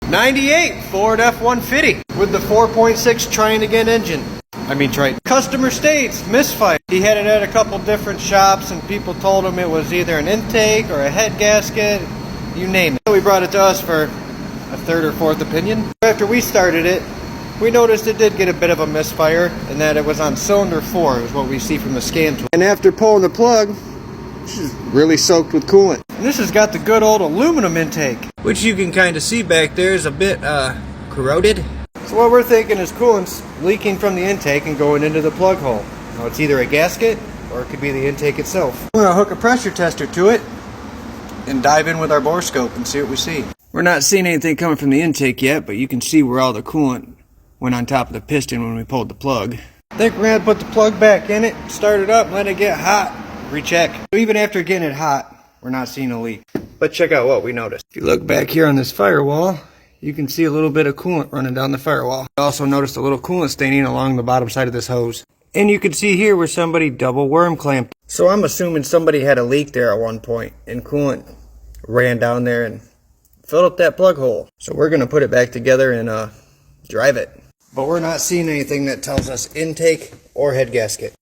98 Ford F150 with the 4.6 trying again engine. Customer states misfire. He had it at a couple different shops and people told him it was either an intake or a head gasket, you name it. So we brought it to us for a third or fourth opinion. After we started it, we noticed it did get a bit of a misfire and that it was on cylinder 4 is what we see from the scan tool. And after pulling the plug, this is really soaked with coolant. And this has got the good old aluminum intake, which you can kind of see back there is a bit corroded. So what we're thinking is coolant's leaking from the intake and going into the plug hole. Now it's either a gasket or it could be the intake itself. We're going to hook a pressure tester to it and dive in with our bore scope and see what we see. We're not seeing anything coming from the intake yet, but you can see where all the coolant went on top of the piston when we pulled the plug. I think we're going to put the plug back in it, start it up, let it get hot, recheck. So even after getting it hot, we're not seeing a leak. But check out what we noticed. If you look back here on this firewall, you can see a little bit of coolant running down the firewall. I also noticed a little coolant staining along the bottom side of this hose. And you can see here where somebody double worm clamped. So I'm assuming somebody had a leak there at one point and coolant ran down there and filled up that plug hole. So we're going to put it back together and drive it. But we're not seeing anything that tells us intake or head gasket.